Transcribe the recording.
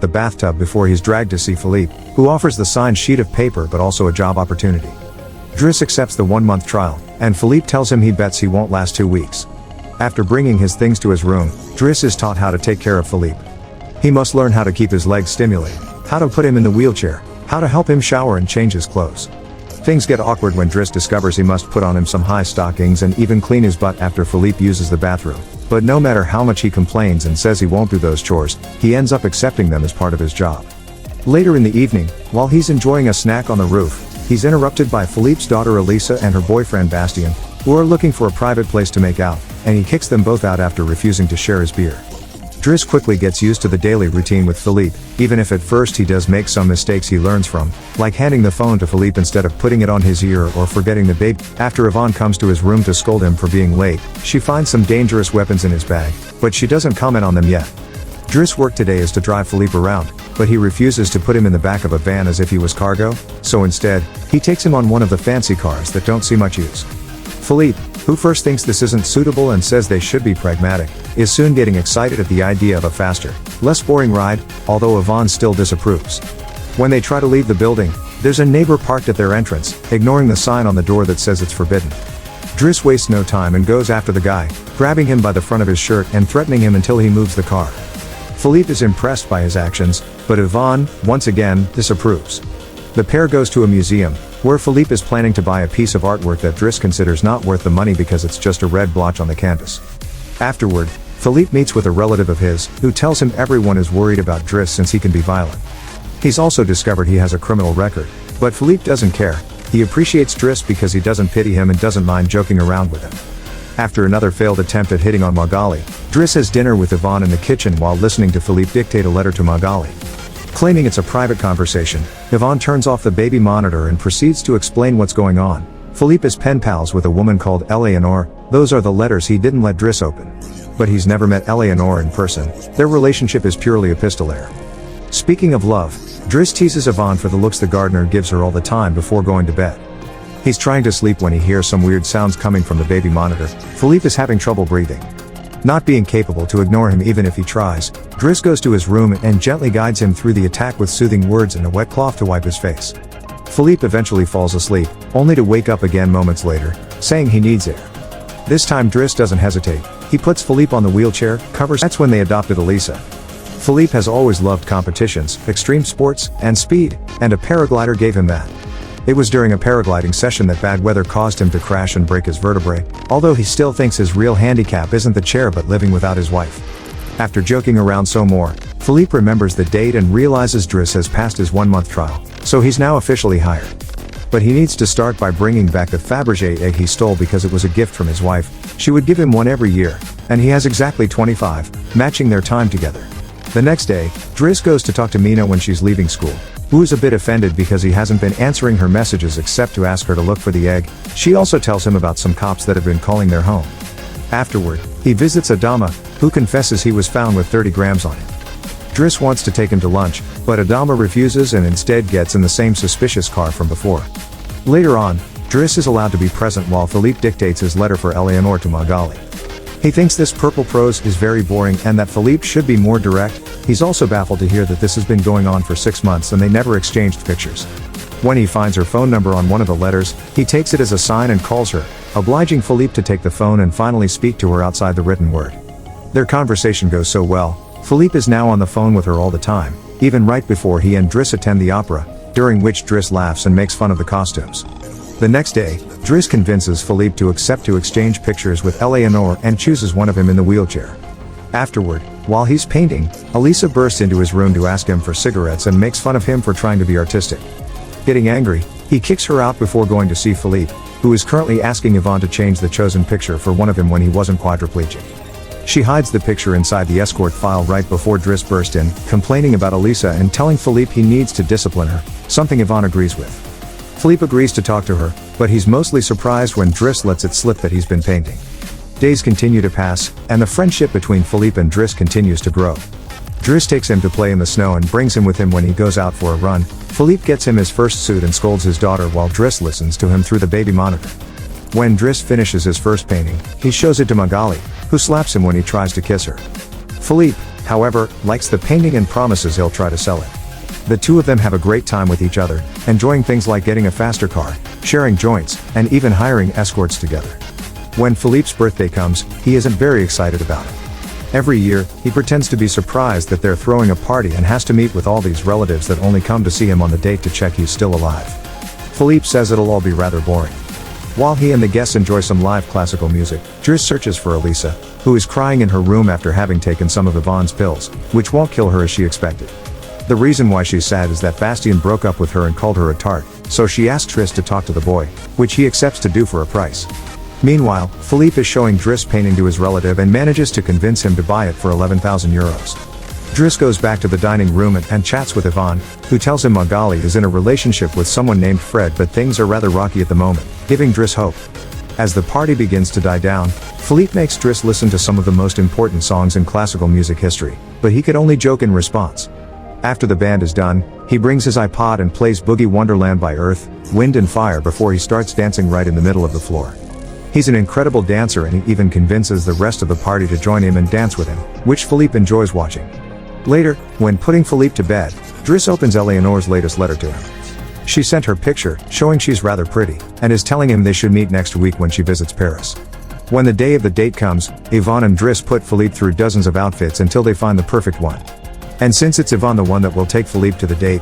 the bathtub before he's dragged to see Philippe, who offers the signed sheet of paper but also a job opportunity. Driss accepts the 1-month trial, and Philippe tells him he bets he won't last 2 weeks. After bringing his things to his room, Driss is taught how to take care of Philippe. He must learn how to keep his legs stimulated, how to put him in the wheelchair, how to help him shower and change his clothes. Things get awkward when Driss discovers he must put on him some high stockings and even clean his butt after Philippe uses the bathroom. But no matter how much he complains and says he won't do those chores, he ends up accepting them as part of his job. Later in the evening, while he's enjoying a snack on the roof, he's interrupted by Philippe's daughter Elisa and her boyfriend Bastien, who are looking for a private place to make out, and he kicks them both out after refusing to share his beer. Driss quickly gets used to the daily routine with Philippe, even if at first he does make some mistakes he learns from, like handing the phone to Philippe instead of putting it on his ear or forgetting the baby. After Yvonne comes to his room to scold him for being late, she finds some dangerous weapons in his bag, but she doesn't comment on them yet. Driss' work today is to drive Philippe around, but he refuses to put him in the back of a van as if he was cargo, so instead, he takes him on one of the fancy cars that don't see much use. Philippe, who first thinks this isn't suitable and says they should be pragmatic, is soon getting excited at the idea of a faster, less boring ride, although Yvonne still disapproves. When they try to leave the building, there's a neighbor parked at their entrance, ignoring the sign on the door that says it's forbidden. Driss wastes no time and goes after the guy, grabbing him by the front of his shirt and threatening him until he moves the car. Philippe is impressed by his actions, but Yvonne, once again, disapproves. The pair goes to a museum, where Philippe is planning to buy a piece of artwork that Driss considers not worth the money because it's just a red blotch on the canvas. Afterward, Philippe meets with a relative of his, who tells him everyone is worried about Driss since he can be violent. He's also discovered he has a criminal record, but Philippe doesn't care. He appreciates Driss because he doesn't pity him and doesn't mind joking around with him. After another failed attempt at hitting on Magali, Driss has dinner with Yvonne in the kitchen while listening to Philippe dictate a letter to Magali. Claiming it's a private conversation, Yvonne turns off the baby monitor and proceeds to explain what's going on. Philippe is pen pals with a woman called Eleanor. Those are the letters he didn't let Driss open. But he's never met Eleanor in person. Their relationship is purely epistolary. Speaking of love, Driss teases Yvonne for the looks the gardener gives her all the time before going to bed. He's trying to sleep when he hears some weird sounds coming from the baby monitor. Philippe is having trouble breathing. Not being capable to ignore him even if he tries, Driss goes to his room and gently guides him through the attack with soothing words and a wet cloth to wipe his face. Philippe eventually falls asleep, only to wake up again moments later, saying he needs air. This time Driss doesn't hesitate. He puts Philippe on the wheelchair, covers. That's when they adopted Elisa. Philippe has always loved competitions, extreme sports, and speed, and a paraglider gave him that. It was during a paragliding session that bad weather caused him to crash and break his vertebrae, although he still thinks his real handicap isn't the chair but living without his wife. After joking around some more, Philippe remembers the date and realizes Driss has passed his 1-month trial, so he's now officially hired. But he needs to start by bringing back the Fabergé egg he stole because it was a gift from his wife. She would give him one every year, and he has exactly 25, matching their time together. The next day, Driss goes to talk to Mina when she's leaving school, who is a bit offended because he hasn't been answering her messages except to ask her to look for the egg. She also tells him about some cops that have been calling their home. Afterward, he visits Adama, who confesses he was found with 30 grams on him. Driss wants to take him to lunch, but Adama refuses and instead gets in the same suspicious car from before. Later on, Driss is allowed to be present while Philippe dictates his letter for Eleanor to Magali. He thinks this purple prose is very boring and that Philippe should be more direct. He's also baffled to hear that this has been going on for 6 months and they never exchanged pictures. When he finds her phone number on one of the letters, he takes it as a sign and calls her, obliging Philippe to take the phone and finally speak to her outside the written word. Their conversation goes so well, Philippe is now on the phone with her all the time, even right before he and Driss attend the opera, during which Driss laughs and makes fun of the costumes. The next day, Driss convinces Philippe to accept to exchange pictures with Eleanor and chooses one of him in the wheelchair. Afterward, while he's painting, Elisa bursts into his room to ask him for cigarettes and makes fun of him for trying to be artistic. Getting angry, he kicks her out before going to see Philippe, who is currently asking Yvonne to change the chosen picture for one of him when he wasn't quadriplegic. She hides the picture inside the escort file right before Driss burst in, complaining about Elisa and telling Philippe he needs to discipline her, something Yvonne agrees with. Philippe agrees to talk to her, but he's mostly surprised when Driss lets it slip that he's been painting. Days continue to pass, and the friendship between Philippe and Driss continues to grow. Driss takes him to play in the snow and brings him with him when he goes out for a run. Philippe gets him his first suit and scolds his daughter while Driss listens to him through the baby monitor. When Driss finishes his first painting, he shows it to Magali, who slaps him when he tries to kiss her. Philippe, however, likes the painting and promises he'll try to sell it. The two of them have a great time with each other, enjoying things like getting a faster car, sharing joints, and even hiring escorts together. When Philippe's birthday comes, he isn't very excited about it. Every year, he pretends to be surprised that they're throwing a party and has to meet with all these relatives that only come to see him on the date to check he's still alive. Philippe says it'll all be rather boring. While he and the guests enjoy some live classical music, Driss searches for Elisa, who is crying in her room after having taken some of Yvonne's pills, which won't kill her as she expected. The reason why she's sad is that Bastien broke up with her and called her a tart, so she asks Driss to talk to the boy, which he accepts to do for a price. Meanwhile, Philippe is showing Driss painting to his relative and manages to convince him to buy it for 11,000 euros. Driss goes back to the dining room and chats with Yvonne, who tells him Magali is in a relationship with someone named Fred, but things are rather rocky at the moment, giving Driss hope. As the party begins to die down, Philippe makes Driss listen to some of the most important songs in classical music history, but he could only joke in response. After the band is done, he brings his iPod and plays Boogie Wonderland by Earth, Wind and Fire before he starts dancing right in the middle of the floor. He's an incredible dancer and he even convinces the rest of the party to join him and dance with him, which Philippe enjoys watching. Later, when putting Philippe to bed, Driss opens Eleanor's latest letter to him. She sent her picture, showing she's rather pretty, and is telling him they should meet next week when she visits Paris. When the day of the date comes, Yvonne and Driss put Philippe through dozens of outfits until they find the perfect one. And since it's Yvonne the one that will take Philippe to the date,